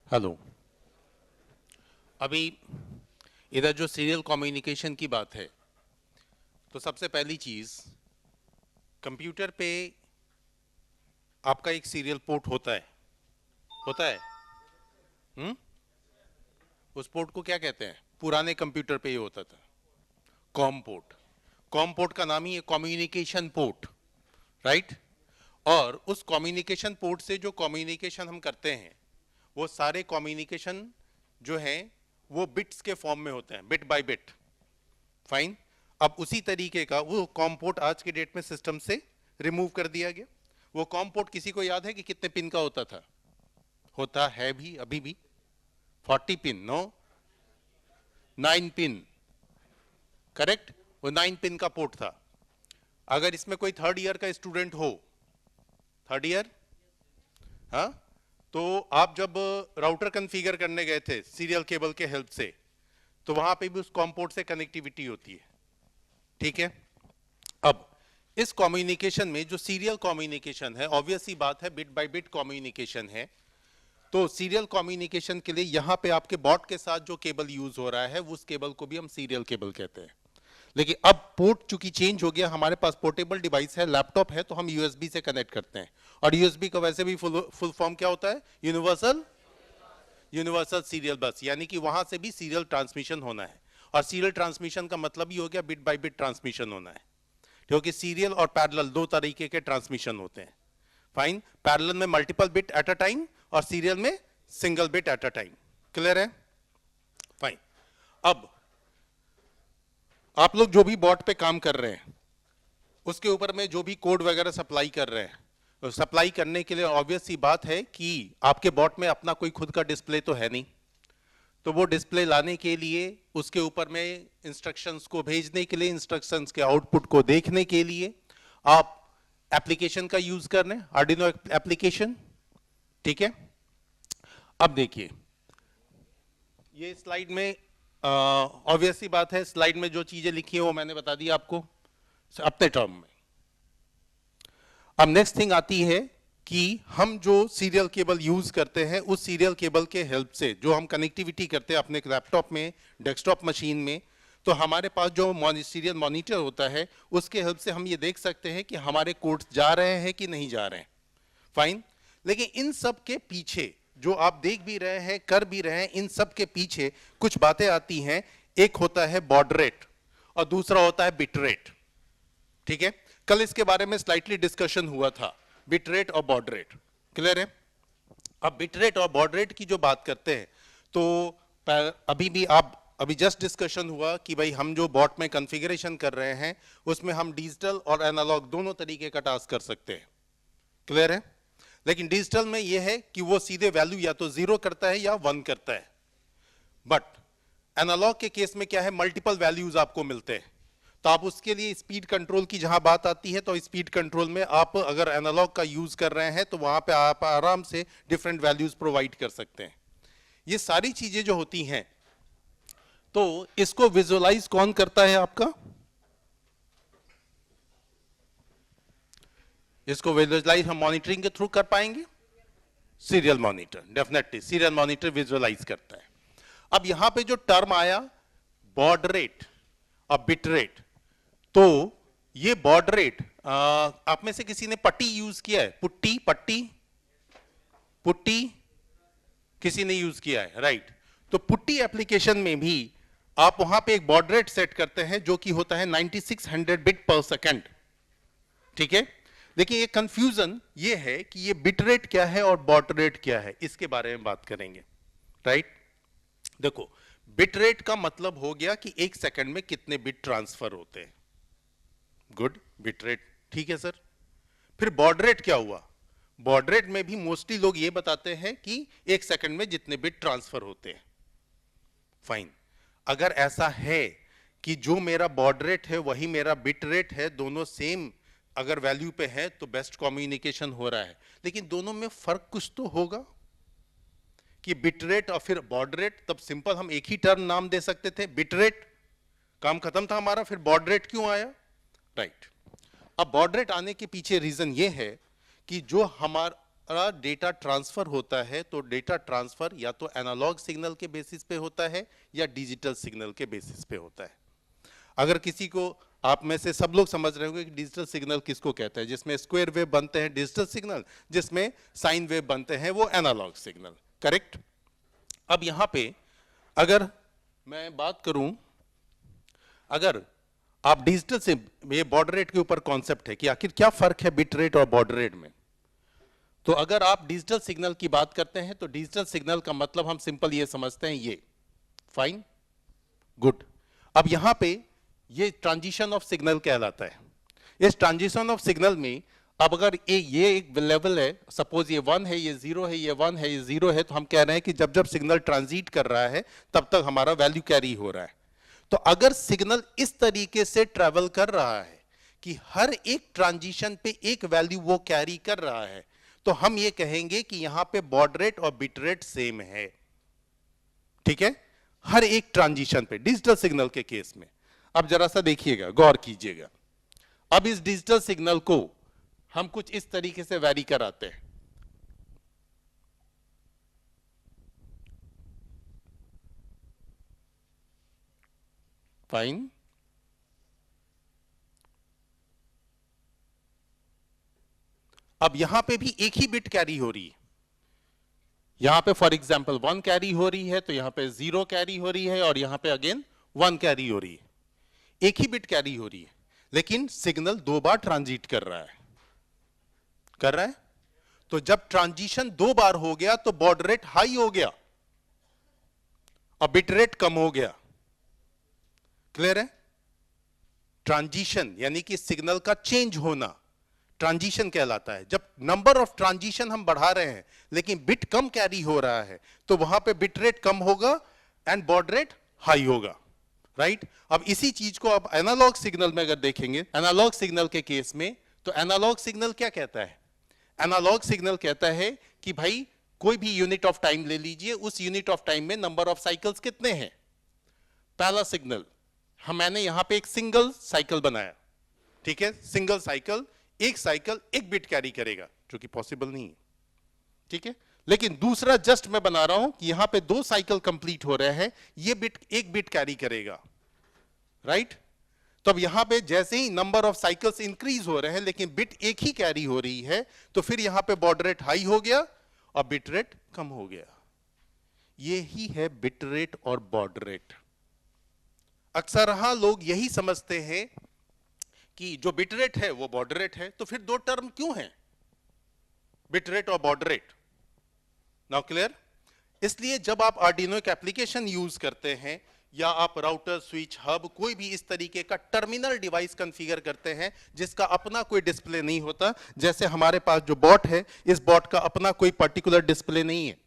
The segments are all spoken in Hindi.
हेलो। अभी इधर जो सीरियल कम्युनिकेशन की बात है, तो सबसे पहली चीज, कंप्यूटर पे आपका एक सीरियल पोर्ट होता है। हम्म। उस पोर्ट को क्या कहते हैं? पुराने कंप्यूटर पे ये होता था कॉम पोर्ट। कॉम पोर्ट का नाम ही है कम्युनिकेशन पोर्ट, राइट। और उस कम्युनिकेशन पोर्ट से जो कम्युनिकेशन हम करते हैं, वो सारे कम्युनिकेशन जो हैं वो बिट्स के फॉर्म में होते हैं, बिट बाय बिट। फाइन। अब उसी तरीके का वो कॉम पोर्ट आज के डेट में सिस्टम से रिमूव कर दिया गया। वो कॉम पोर्ट किसी को याद है कि कितने पिन का होता है भी अभी भी? 40 पिन? No, 9 pin. करेक्ट, वो 9 पिन का पोर्ट था। अगर इसमें कोई थर्ड ईयर का स्टूडेंट हो, थर्ड ईयर, हाँ, तो आप जब राउटर कॉन्फ़िगर करने गए थे सीरियल केबल के हेल्प से, तो वहां पे भी उस कॉम पोर्ट से कनेक्टिविटी होती है, ठीक है। अब इस कम्युनिकेशन में जो सीरियल कम्युनिकेशन है, ऑब्वियस सी बात है, बिट बाय बिट कम्युनिकेशन है। तो सीरियल कम्युनिकेशन के लिए यहां पे आपके बॉट के साथ जो केबल यूज हो रहा है, उस केबल को भी हम सीरियल केबल कहते हैं। लेकिन अब पोर्ट चूंकि चेंज हो गया, हमारे पास पोर्टेबल डिवाइस है, लैपटॉप है, तो हम यूएसबी से कनेक्ट करते हैं। और यूएसबी का वैसे भी फुल फॉर्म क्या होता है? यूनिवर्सल सीरियल बस। यानी कि वहां से भी सीरियल ट्रांसमिशन होना है। और सीरियल ट्रांसमिशन का मतलब ही हो गया बिट बाय बिट ट्रांसमिशन होना है, क्योंकि सीरियल और पैरेलल दो तरीके के ट्रांसमिशन होते हैं। फाइन। पैरेलल में multiple bit at a time और सीरियल में single bit at a time. Clear है? फाइन। अब आप लोग जो भी बॉट पे काम कर रहे हैं, उसके ऊपर में जो भी कोड वगैरह सप्लाई कर रहे हैं, तो सप्लाई करने के लिए ऑब्वियस सी बात है कि आपके बॉट में अपना कोई खुद का डिस्प्ले तो है नहीं। तो वो डिस्प्ले लाने के लिए, उसके ऊपर में इंस्ट्रक्शंस को भेजने के लिए, इंस्ट्रक्शंस के आउटपुट को देखने के लिए आप एप्लीकेशन का यूज कर रहे हैं, आर्डिनो एप्लीकेशन, ठीक है। अब देखिए, ये स्लाइड में ऑब्वियस सी बात है, स्लाइड में जो चीजें लिखी है वो मैंने बता दी आपको अपने टर्म में। अब नेक्स्ट थिंग आती है कि हम जो सीरियल केबल यूज करते हैं, उस सीरियल केबल के हेल्प से जो हम कनेक्टिविटी करते हैं अपने लैपटॉप में, डेस्कटॉप मशीन में, तो हमारे पास जो सीरियल मॉनिटर होता है, उसके हेल्प से हम ये देख सकते हैं कि हमारे कोड्स जा रहे हैं कि नहीं जा रहे हैं। फाइन। लेकिन इन सब के पीछे जो आप देख भी रहे हैं, कर भी रहे हैं, इन सब के पीछे कुछ बातें आती हैं। एक होता है बॉड रेट और दूसरा होता है बिट रेट, ठीक है। कल इसके बारे में स्लाइटली डिस्कशन हुआ था, बिट रेट और बॉड रेट। क्लियर है? अब बिट रेट और बॉड रेट की जो बात करते हैं, तो अभी जस्ट डिस्कशन हुआ कि भाई हम जो बॉट में कॉन्फ़िगरेशन कर रहे हैं, उसमें हम डिजिटल और एनालॉग दोनों तरीके का टास्क कर सकते हैं। क्लियर है? लेकिन डिजिटल में यह है कि वो सीधे वैल्यू या तो 0 करता है या 1 करता है। बट एनालॉग के केस में क्या है, मल्टीपल वैल्यूज आपको मिलते हैं। तो आप उसके लिए स्पीड कंट्रोल की जहां बात आती है, तो स्पीड कंट्रोल में आप अगर एनालॉग का यूज कर रहे हैं, तो वहां पे आप आराम से डिफरेंट वैल्यूज प्रोवाइड कर सकते हैं। ये सारी चीजें जो होती हैं, तो इसको विजुअलाइज कौन करता है आपका? इसको विजुअलाइज हम मॉनिटरिंग के थ्रू कर पाएंगे। Serial monitor, definitely serial monitor visualize करता है। अब यहां पे जो टर्म आया बॉड रेट और बिट रेट, तो ये बॉड रेट, आप में से किसी ने पट्टी यूज किया है? पुट्टी किसी ने यूज किया है, राइट। तो पुट्टी एप्लीकेशन में भी आप वहां पे एक बॉड रेट सेट करते हैं जो कि होता है 9600 बिट पर सेकंड, ठीक है। देखिए, ये कंफ्यूजन ये है कि ये बिट रेट क्या है और बॉड रेट क्या है, इसके बारे में बात करेंगे, राइट। देखो, बिट रेट का मतलब हो गया कि एक सेकंड में कितने बिट ट्रांसफर होते हैं। गुड, बिट रेट, ठीक है सर। फिर बॉड रेट क्या हुआ? बॉड रेट में भी मोस्टली लोग ये बताते हैं कि एक सेकंड में जितने बिट ट्रांसफर होते हैं। फाइन। अगर ऐसा है कि जो मेरा बॉड रेट है वही मेरा बिट रेट है, दोनों सेम अगर वैल्यू पे है, तो बेस्ट कम्युनिकेशन हो रहा है। लेकिन दोनों में फर्क कुछ तो होगा कि बिट रेट और फिर बॉड रेट। तब सिंपल हम एक ही टर्म नाम दे सकते थे, बिट रेट, काम खत्म था हमारा। फिर बॉड रेट क्यों आया? राइट। अब बॉड रेट आने के पीछे रीजन ये है कि जो हमारा डेटा ट्रांसफर होता है तो डेटा ट्रांसफर या तो एनालॉग सिग्नल के बेसिस पे होता है या डिजिटल सिग्नल के बेसिस पे होता है। अगर किसी को, आप में से सब लोग समझ रहे होंगे कि डिजिटल सिग्नल किसको कहते हैं, जिसमें स्क्वायर वेव बनते हैं डिजिटल सिग्नल, जिसमें साइन वेव बनते हैं वो एनालॉग सिग्नल, करेक्ट। अब यहां पे अगर मैं बात करूं, अगर आप डिजिटल से, ये बॉर्डर रेट के ऊपर कॉन्सेप्ट है कि आखिर क्या फर्क है बिट रेट और बॉर्डर रेट में। तो अगर आप डिजिटल सिग्नल की बात करते हैं तो डिजिटल सिग्नल का मतलब हम सिंपल ये समझते हैं, ये फाइन गुड। अब यहां पे ये ट्रांजिशन ऑफ सिग्नल कहलाता है। इस ट्रांजिशन ऑफ सिग्नल में अब अगर ये एक लेवल है, सपोज ये 1 है, ये 0 है, ये 1 है, ये 0 है, तो हम कह रहे हैं कि जब जब सिग्नल ट्रांजिट कर रहा है तब तक हमारा वैल्यू कैरी हो रहा है। तो अगर सिग्नल इस तरीके से ट्रेवल कर रहा है कि हर एक ट्रांजिशन पे एक वैल्यू वो कैरी कर रहा है, तो हम ये कहेंगे कि यहां पे बॉर्डर रेट और बिट रेट सेम है, ठीक है, हर एक ट्रांजिशन पे, डिजिटल सिग्नल के केस में। अब जरा सा देखिएगा, गौर कीजिएगा। अब इस डिजिटल सिग्नल को हम कुछ इस तरीके से वैरी कराते हैं। फाइन, अब यहां पे भी एक ही बिट कैरी हो रही है। यहां पे फॉर एग्जांपल 1 कैरी हो रही है, तो यहां पे 0 कैरी हो रही है, और यहां पे अगेन 1 कैरी हो रही है। एक ही बिट कैरी हो रही है, लेकिन सिग्नल 2 बार ट्रांजिट कर रहा है, तो जब ट्रांजिशन 2 बार हो गया तो बॉर्डर रेट हाई हो गया और बिट रेट कम हो गया। क्लियर है? ट्रांजिशन यानी कि सिग्नल का चेंज होना ट्रांजिशन कहलाता है। जब नंबर ऑफ ट्रांजिशन हम बढ़ा रहे हैं लेकिन बिट कम कैरी हो रहा है, तो वहां पे बिट रेट कम होगा एंड बॉर्डर रेट हाई होगा, राइट। अब इसी चीज को आप एनालॉग सिग्नल में अगर देखेंगे, एनालॉग सिग्नल के केस में, तो एनालॉग सिग्नल क्या कहता है? एनालॉग सिग्नल कहता है कि भाई कोई भी यूनिट ऑफ टाइम ले लीजिए, उस यूनिट ऑफ टाइम में नंबर ऑफ साइकिल्स कितने हैं। पहला सिग्नल मैंने यहां पे एक सिंगल साइकिल बनाया, ठीक है, सिंगल साइकिल, एक साइकिल एक बिट कैरी करेगा, जो कि पॉसिबल नहीं है, ठीक है। लेकिन दूसरा जस्ट मैं बना रहा हूं कि यहां पे 2 साइकिल कंप्लीट हो रहे हैं, ये बिट एक बिट कैरी करेगा, राइट। तो अब यहां पे जैसे ही नंबर ऑफ साइकिल्स इंक्रीज हो रहे हैं लेकिन बिट एक ही कैरी हो रही है, तो फिर यहां पे बॉर्डर रेट हाई हो गया और बिट रेट कम हो गया। ये ही है बिट रेट और बॉर्डर रेट। अक्सर लोग यही समझते हैं कि जो बिट रेट है वो बॉर्डर रेट है, तो फिर 2 टर्म क्यों हैं, बिट रेट और बॉर्डर रेट। Now clear? इसलिए जब आप आर्डिनो एक एप्लीकेशन यूज करते हैं या आप राउटर, स्विच, हब, कोई भी इस तरीके का टर्मिनल डिवाइस कॉन्फ़िगर करते हैं जिसका अपना कोई डिस्प्ले नहीं होता, जैसे हमारे पास जो बॉट है, इस बॉट का अपना कोई पर्टिकुलर डिस्प्ले नहीं है,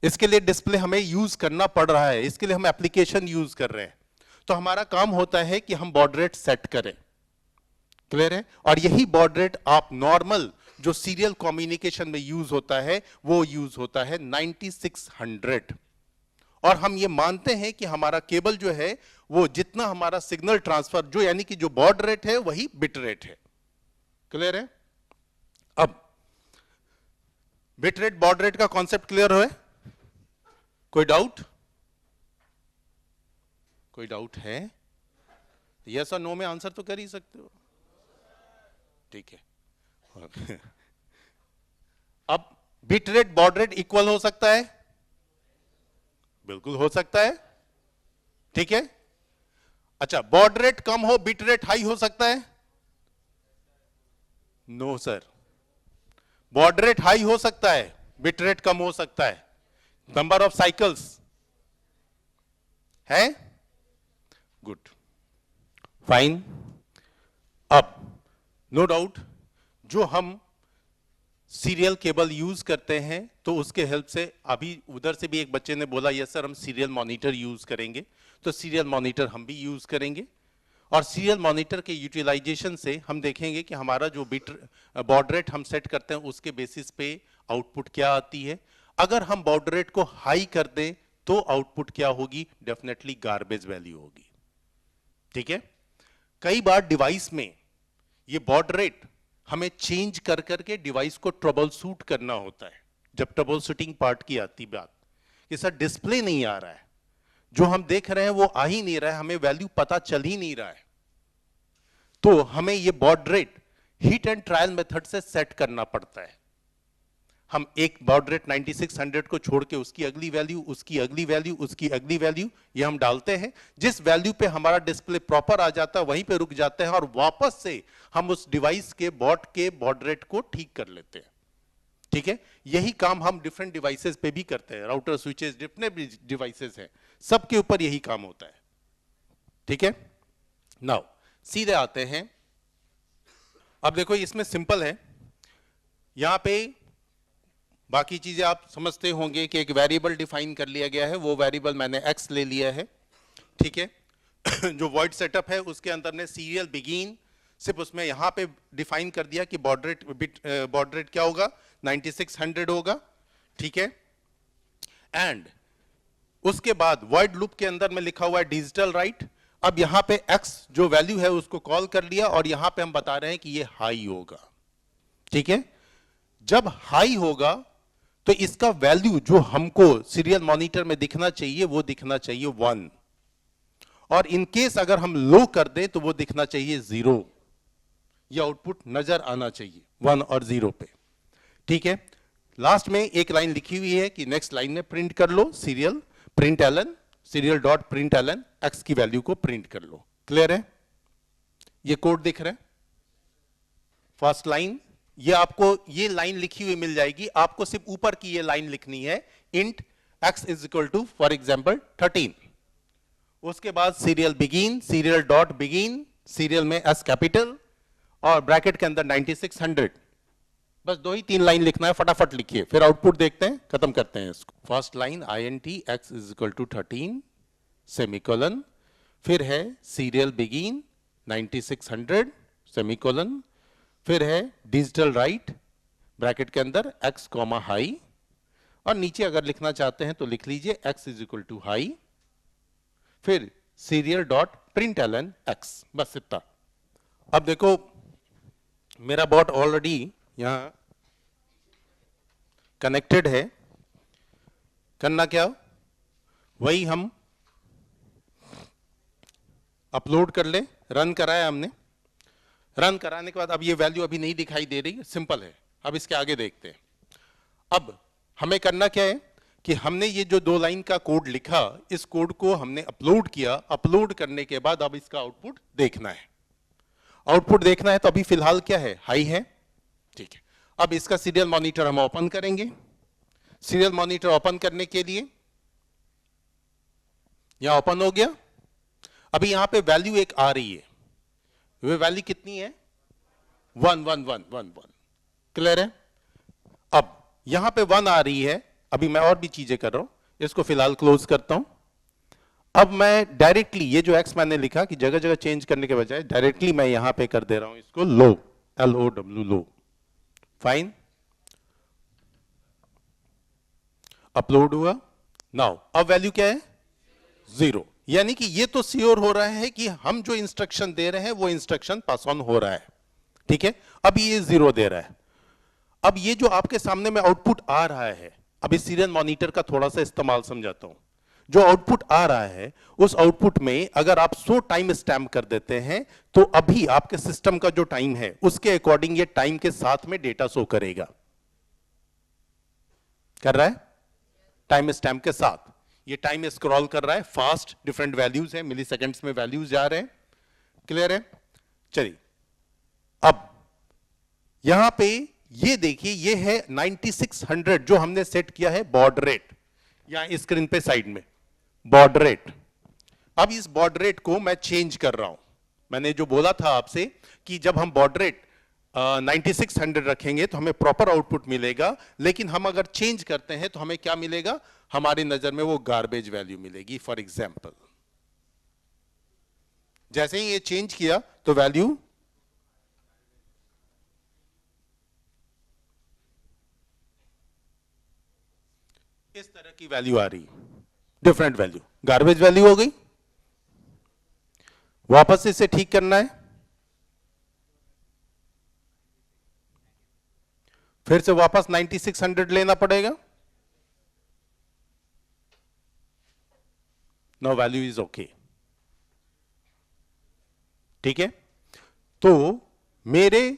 इसके लिए डिस्प्ले हमें यूज करना पड़ रहा है, इसके लिए हम एप्लीकेशन यूज कर रहे हैं, तो हमारा काम होता है कि हम बॉर्डर रेट सेट करें। क्लियर है? और यही बॉर्डर रेट आप नॉर्मल जो सीरियल कम्युनिकेशन में यूज होता है वो यूज होता है 9600। और हम ये मानते हैं कि हमारा केबल जो है वो जितना हमारा सिग्नल ट्रांसफर, जो यानी कि जो बॉर्डर रेट है वही बिट रेट है। क्लियर है? अब बिट रेट बॉर्डर रेट का कॉन्सेप्ट क्लियर है? कोई डाउट? कोई डाउट है? यस और नो में आंसर तो कर ही सकते हो, ठीक है। अब bit rate border rate equal हो सकता है? बिल्कुल हो सकता है, ठीक है। अच्छा, बॉर्डर रेट कम हो बिट रेट हाई हो सकता है? No sir, baud rate high हो सकता है, बिट रेट कम हो सकता है। नंबर ऑफ साइकिल्स है, गुड, फाइन। अब नो डाउट जो हम सीरियल केबल यूज करते हैं तो उसके हेल्प से, अभी उधर से भी एक बच्चे ने बोला यस सर हम सीरियल मॉनिटर यूज करेंगे, तो सीरियल मॉनिटर हम भी यूज करेंगे। और सीरियल मॉनिटर के यूटिलाइजेशन से हम देखेंगे कि हमारा जो बिट बॉर्डर रेट हम सेट करते हैं उसके बेसिस पे आउटपुट क्या आती है। अगर हम बॉर्डर रेट को हाई कर दें तो आउटपुट क्या होगी? डेफिनेटली गार्बेज वैल्यू होगी, ठीक है। कई बार डिवाइस में ये बॉर्डर रेट हमें चेंज कर करके डिवाइस को ट्रबल शूट करना होता है। जब ट्रबल शूटिंग पार्ट की आती बात कि सर डिस्प्ले नहीं आ रहा है, जो हम देख रहे हैं वो आ ही नहीं रहा है, हमें वैल्यू पता चल ही नहीं रहा है, तो हमें ये baud rate hit and trial method से सेट करना पड़ता है। हम एक बॉड रेट 9600 को छोड़ के उसकी अगली वैल्यू, उसकी अगली वैल्यू, उसकी अगली वैल्यू ये हम डालते हैं। जिस वैल्यू पे हमारा डिस्प्ले प्रॉपर आ जाता है वहीं पे रुक जाते हैं और वापस से हम उस डिवाइस के बॉड रेट को ठीक कर लेते हैं। ठीक है, यही काम हम डिफरेंट डिवाइसेस पे भी करते हैं। राउटर, स्विचेस, जितने भी डिवाइसेस हैं सबके ऊपर यही काम होता है। ठीक है, नाउ सीधे आते हैं। अब देखो इसमें सिंपल है, यहां पे बाकी चीजें आप समझते होंगे कि एक वेरिएबल डिफाइन कर लिया गया है, वो वेरिएबल मैंने x ले लिया है। ठीक है जो वॉइड सेटअप है उसके अंदर ने सीरियल बिगिन सिर्फ उसमें यहां पे डिफाइन कर दिया कि बॉड रेट क्या होगा, 9600 होगा। ठीक है, एंड उसके बाद वॉइड लूप के अंदर में लिखा हुआ है डिजिटल राइट। अब यहां पे x जो वैल्यू है उसको कॉल कर लिया और यहां पे हम बता रहे हैं कि ये हाई होगा। ठीक है, जब हाई होगा तो इसका वैल्यू जो हमको सीरियल मॉनिटर में दिखना चाहिए वो दिखना चाहिए 1, और इन केस अगर हम लो कर दें तो वो दिखना चाहिए 0। ये आउटपुट नजर आना चाहिए 1 और 0 पे। ठीक है, लास्ट में एक लाइन लिखी हुई है कि नेक्स्ट लाइन में प्रिंट कर लो serial print L N, serial dot print L N X की वैल्यू को प्रिंट कर लो। क्लियर है, ये कोड दिख रहा है। फर्स्ट लाइन, ये आपको ये लाइन लिखी हुई मिल जाएगी, आपको सिर्फ ऊपर की ये लाइन लिखनी है, int x is equal to for example 13। उसके बाद serial begin, serial dot begin, serial में एस कैपिटल और ब्रैकेट के अंदर 9600। बस 2 ही 3 लाइन लिखना है, फटाफट लिखिए, फिर आउटपुट देखते हैं, खत्म करते हैं इसको। First line int x is equal to 13 semicolon, फिर है सीरियल बिगिन 9600 सेमीकोलन, फिर है डिजिटल राइट ब्रैकेट के अंदर x कॉमा हाई, और नीचे अगर लिखना चाहते हैं तो लिख लीजिए x is equal to high, फिर serial dot print L N x। बस इतना। अब देखो मेरा बॉट ऑलरेडी यहां कनेक्टेड है, करना क्या, वही हम अपलोड कर ले। रन कराया हमने, रन कराने के बाद अब ये वैल्यू अभी नहीं दिखाई दे रही, सिंपल है। अब इसके आगे देखते हैं। अब हमें करना क्या है कि हमने ये जो 2 लाइन का कोड लिखा, इस कोड को हमने अपलोड किया। अपलोड करने के बाद अब इसका आउटपुट देखना है। आउटपुट देखना है तो अभी फिलहाल क्या है, हाई है। ठीक है, अब इसका सीरियल मॉनिटर हम ओपन करेंगे। सीरियल मॉनिटर ओपन करने के लिए यहां ओपन हो गया। अभी यहां पे वैल्यू एक आ रही है, वे वैल्यू कितनी है, 1 1 1 1 1। क्लियर है, अब यहां पे 1 आ रही है। अभी मैं और भी चीजें कर रहा हूं, इसको फिलहाल क्लोज करता हूं। अब मैं डायरेक्टली ये जो x मैंने लिखा कि जगह जगह चेंज करने के बजाय डायरेक्टली मैं यहां पे कर दे रहा हूं इसको लो, LOW लो। फाइन, अपलोड हुआ। नाउ अब वैल्यू क्या है, 0। यानी कि ये तो श्योर हो रहा है कि हम जो इंस्ट्रक्शन दे रहे हैं वो इंस्ट्रक्शन पास ऑन हो रहा है। ठीक है, अब ये 0 दे रहा है। अब ये जो आपके सामने में आउटपुट आ रहा है, अब इस सीरियल मॉनिटर का थोड़ा सा इस्तेमाल समझाता हूं। जो आउटपुट आ रहा है उस आउटपुट में अगर आप 100 टाइम स्टैम्प कर देते हैं तो अभी आपके सिस्टम का जो टाइम है उसके अकॉर्डिंग ये टाइम के साथ में डेटा शो करेगा। कर रहा है, टाइम स्टैम्प के साथ ये टाइम स्क्रॉल कर रहा है, फास्ट, डिफरेंट वैल्यूज है, मिली सेकेंड्स में वैल्यूज जा रहे हैं। क्लियर है, चलिए अब यहां पे ये देखिए, ये है 9600 जो हमने सेट किया है बॉड रेट, यहां स्क्रीन पे साइड में बॉड रेट। अब इस बॉड रेट को मैं चेंज कर रहा हूं। मैंने जो बोला था आपसे कि जब हम बॉड रेट 9600 रखेंगे तो हमें प्रॉपर आउटपुट मिलेगा, लेकिन हम अगर चेंज करते हैं तो हमें क्या मिलेगा, हमारी नजर में वो गार्बेज वैल्यू मिलेगी। फॉर एग्जाम्पल जैसे ही ये चेंज किया तो वैल्यू इस तरह की वैल्यू आ रही, डिफरेंट वैल्यू, गार्बेज वैल्यू हो गई। वापस इसे ठीक करना है, फिर से वापस 9600 लेना पड़ेगा. No value is okay. ठीक है, तो मेरे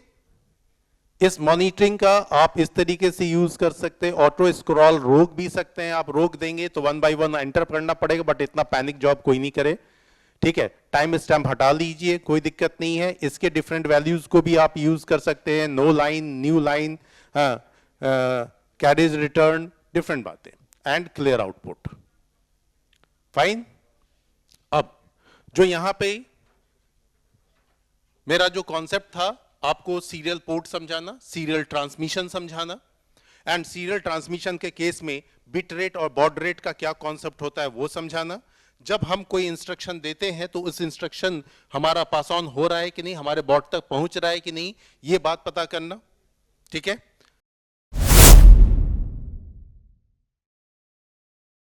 इस मॉनिटरिंग का आप इस तरीके से यूज कर सकते हैं. ऑटो स्क्रॉल रोक भी सकते हैं. आप रोक देंगे तो 1 by 1 एंटर करना पड़ेगा, बट इतना पैनिक जॉब कोई नहीं करे. ठीक है, टाइम स्टैम्प हटा लीजिए, कोई दिक्कत नहीं है. इसके डिफरेंट वैल्यूज को भी आप यूज कर सकते हैं. No line, new line, carriage return, different बातें, एंड क्लियर आउटपुट. फाइन. अब जो यहां पे मेरा जो कॉन्सेप्ट था, आपको सीरियल पोर्ट समझाना, सीरियल ट्रांसमिशन समझाना, एंड सीरियल ट्रांसमिशन के केस में बिट रेट और बॉड रेट का क्या कॉन्सेप्ट होता है वो समझाना. जब हम कोई इंस्ट्रक्शन देते हैं तो उस इंस्ट्रक्शन हमारा पास ऑन हो रहा है कि नहीं, हमारे बॉड तक पहुंच रहा है कि नहीं, ये बात पता करना. ठीक है.